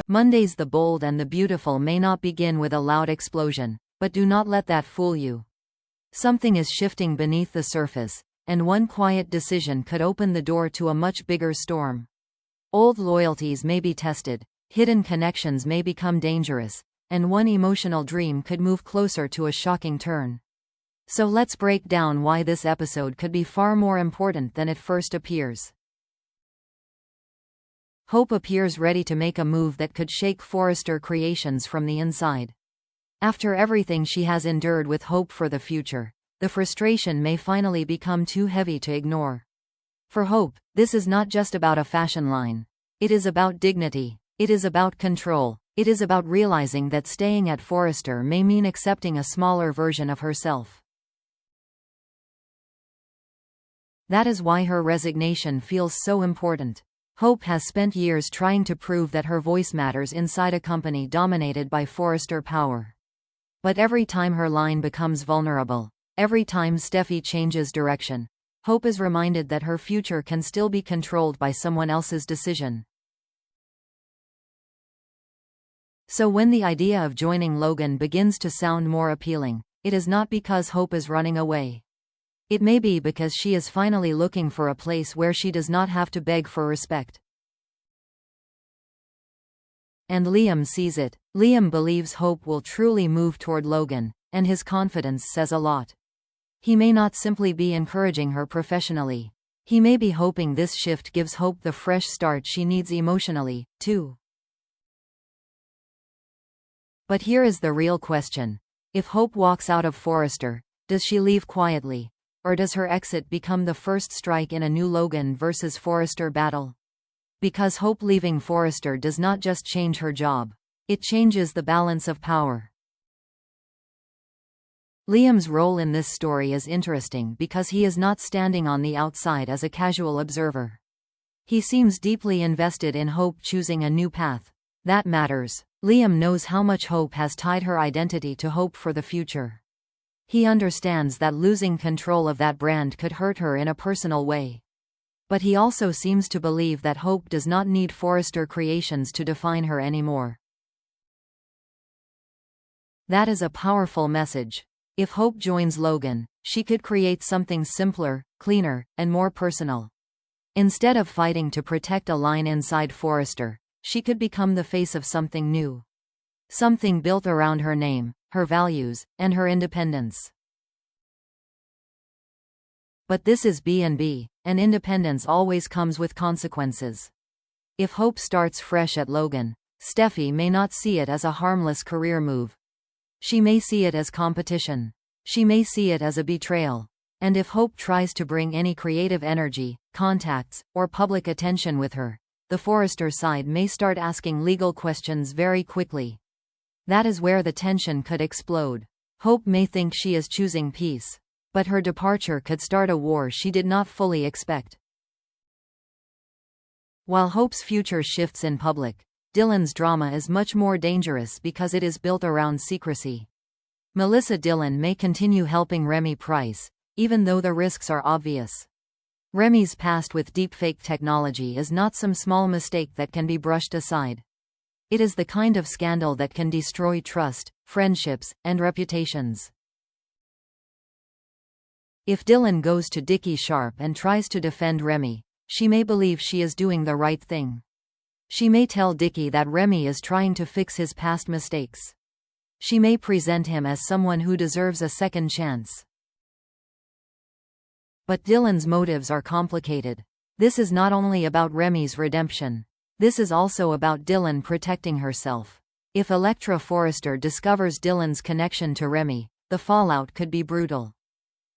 Mondays the bold and the beautiful may not begin with a loud explosion, but do not let that fool you. Something is shifting beneath the surface, and one quiet decision could open the door to a much bigger storm. Old loyalties may be tested, hidden connections may become dangerous, and one emotional dream could move closer to a shocking turn. So let's break down why this episode could be far more important than it first appears. Hope appears ready to make a move that could shake Forrester Creations from the inside. After everything she has endured with hope for the future, the frustration may finally become too heavy to ignore. For Hope, this is not just about a fashion line. It is about dignity. It is about control. It is about realizing that staying at Forrester may mean accepting a smaller version of herself. That is why her resignation feels so important. Hope has spent years trying to prove that her voice matters inside a company dominated by Forrester power. But every time her line becomes vulnerable, every time Steffi changes direction, Hope is reminded that her future can still be controlled by someone else's decision. So when the idea of joining Logan begins to sound more appealing, it is not because Hope is running away. It may be because she is finally looking for a place where she does not have to beg for respect. And Liam sees it. Liam believes Hope will truly move toward Logan, and his confidence says a lot. He may not simply be encouraging her professionally. He may be hoping this shift gives Hope the fresh start she needs emotionally, too. But here is the real question. If Hope walks out of Forrester, does she leave quietly? Or does her exit become the first strike in a new Logan versus Forrester battle? Because Hope leaving Forrester does not just change her job. It changes the balance of power. Liam's role in this story is interesting because he is not standing on the outside as a casual observer. He seems deeply invested in Hope choosing a new path. That matters. Liam knows how much Hope has tied her identity to Hope for the future. He understands that losing control of that brand could hurt her in a personal way. But he also seems to believe that Hope does not need Forrester Creations to define her anymore. That is a powerful message. If Hope joins Logan, she could create something simpler, cleaner, and more personal. Instead of fighting to protect a line inside Forrester, she could become the face of something new. Something built around her name, her values, and her independence. But this is B&B, and independence always comes with consequences. If Hope starts fresh at Logan, Steffi may not see it as a harmless career move. She may see it as competition. She may see it as a betrayal. And if Hope tries to bring any creative energy, contacts, or public attention with her, the Forrester side may start asking legal questions very quickly. That is where the tension could explode. Hope may think she is choosing peace. But her departure could start a war she did not fully expect. While Hope's future shifts in public, Dylan's drama is much more dangerous because it is built around secrecy. Melissa Dillon may continue helping Remy Price, even though the risks are obvious. Remy's past with deepfake technology is not some small mistake that can be brushed aside. It is the kind of scandal that can destroy trust, friendships, and reputations. If Dylan goes to Dickie Sharp and tries to defend Remy, she may believe she is doing the right thing. She may tell Dickie that Remy is trying to fix his past mistakes. She may present him as someone who deserves a second chance. But Dylan's motives are complicated. This is not only about Remy's redemption. This is also about Dylan protecting herself. If Electra Forrester discovers Dylan's connection to Remy, the fallout could be brutal.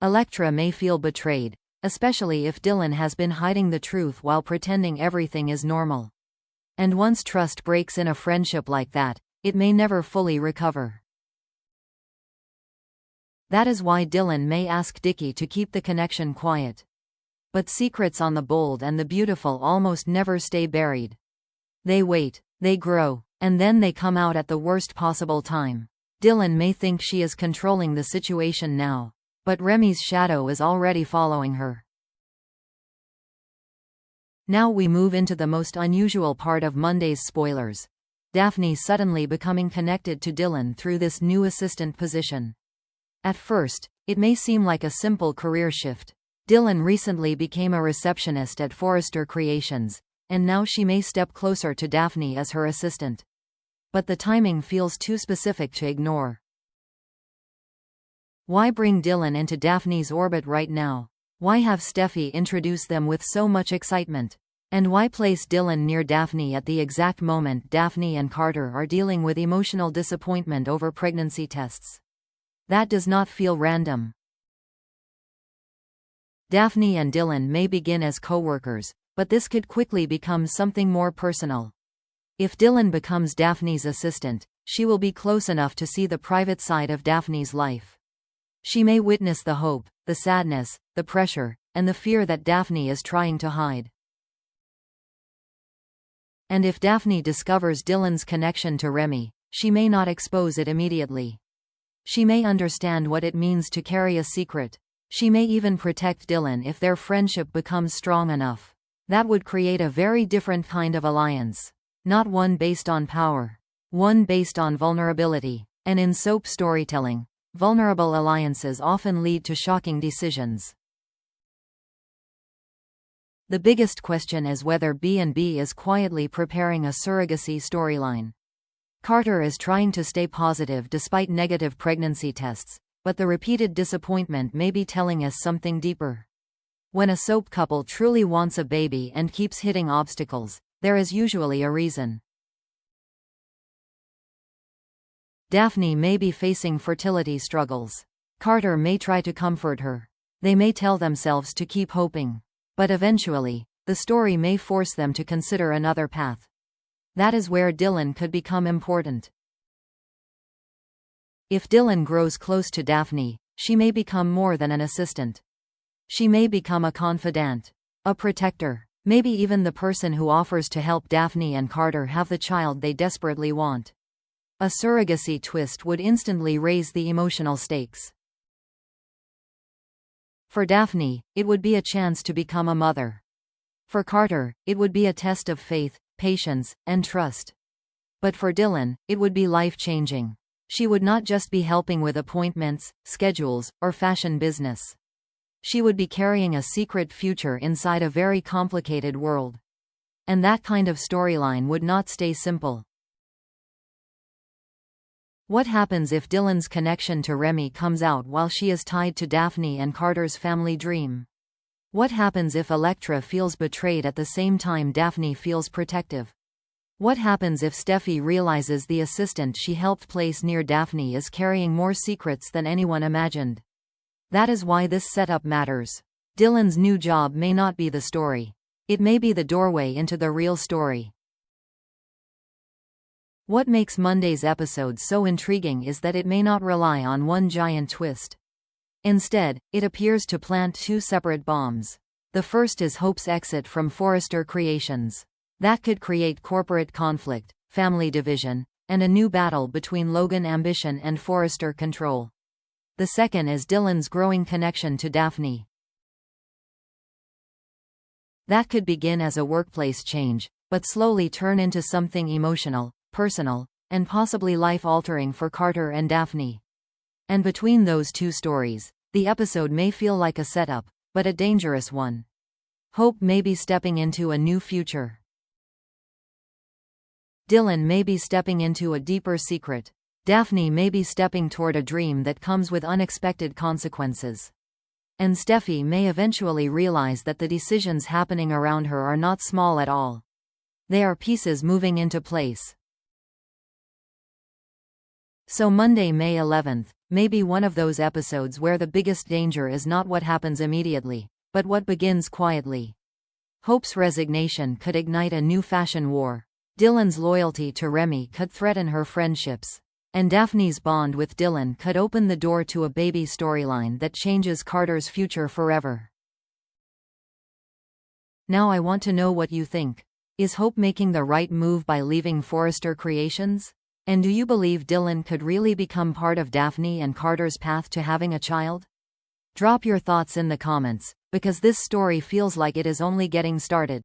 Electra may feel betrayed, especially if Dylan has been hiding the truth while pretending everything is normal. And once trust breaks in a friendship like that, it may never fully recover. That is why Dylan may ask Dickie to keep the connection quiet. But secrets on the bold and the beautiful almost never stay buried. They wait, they grow, and then they come out at the worst possible time. Dylan may think she is controlling the situation now, but Remy's shadow is already following her. Now we move into the most unusual part of Monday's spoilers. Daphne suddenly becoming connected to Dylan through this new assistant position. At first, it may seem like a simple career shift. Dylan recently became a receptionist at Forrester Creations, and now she may step closer to Daphne as her assistant. But the timing feels too specific to ignore. Why bring Dylan into Daphne's orbit right now? Why have Steffi introduce them with so much excitement? And why place Dylan near Daphne at the exact moment Daphne and Carter are dealing with emotional disappointment over pregnancy tests? That does not feel random. Daphne and Dylan may begin as co-workers, but this could quickly become something more personal. If Dylan becomes Daphne's assistant, she will be close enough to see the private side of Daphne's life. She may witness the hope, the sadness, the pressure, and the fear that Daphne is trying to hide. And if Daphne discovers Dylan's connection to Remy, she may not expose it immediately. She may understand what it means to carry a secret. She may even protect Dylan if their friendship becomes strong enough. That would create a very different kind of alliance. Not one based on power. One based on vulnerability. And in soap storytelling, vulnerable alliances often lead to shocking decisions. The biggest question is whether B&B is quietly preparing a surrogacy storyline. Carter is trying to stay positive despite negative pregnancy tests, but the repeated disappointment may be telling us something deeper. When a soap couple truly wants a baby and keeps hitting obstacles, there is usually a reason. Daphne may be facing fertility struggles. Carter may try to comfort her. They may tell themselves to keep hoping. But eventually, the story may force them to consider another path. That is where Dylan could become important. If Dylan grows close to Daphne, she may become more than an assistant. She may become a confidant, a protector, maybe even the person who offers to help Daphne and Carter have the child they desperately want. A surrogacy twist would instantly raise the emotional stakes. For Daphne, it would be a chance to become a mother. For Carter, it would be a test of faith, patience, and trust. But for Dylan, it would be life-changing. She would not just be helping with appointments, schedules, or fashion business. She would be carrying a secret future inside a very complicated world. And that kind of storyline would not stay simple. What happens if Dylan's connection to Remy comes out while she is tied to Daphne and Carter's family dream? What happens if Electra feels betrayed at the same time Daphne feels protective? What happens if Steffi realizes the assistant she helped place near Daphne is carrying more secrets than anyone imagined? That is why this setup matters. Dylan's new job may not be the story. It may be the doorway into the real story. What makes Monday's episode so intriguing is that it may not rely on one giant twist. Instead, it appears to plant two separate bombs. The first is Hope's exit from Forrester Creations. That could create corporate conflict, family division, and a new battle between Logan ambition and Forrester control. The second is Dylan's growing connection to Daphne. That could begin as a workplace change, but slowly turn into something emotional, personal, and possibly life-altering for Carter and Daphne. And between those two stories, the episode may feel like a setup, but a dangerous one. Hope may be stepping into a new future. Dylan may be stepping into a deeper secret. Daphne may be stepping toward a dream that comes with unexpected consequences. And Steffi may eventually realize that the decisions happening around her are not small at all. They are pieces moving into place. So Monday, May 11th, may be one of those episodes where the biggest danger is not what happens immediately, but what begins quietly. Hope's resignation could ignite a new fashion war. Dylan's loyalty to Remy could threaten her friendships. And Daphne's bond with Dylan could open the door to a baby storyline that changes Carter's future forever. Now I want to know what you think. Is Hope making the right move by leaving Forrester Creations? And do you believe Dylan could really become part of Daphne and Carter's path to having a child? Drop your thoughts in the comments, because this story feels like it is only getting started.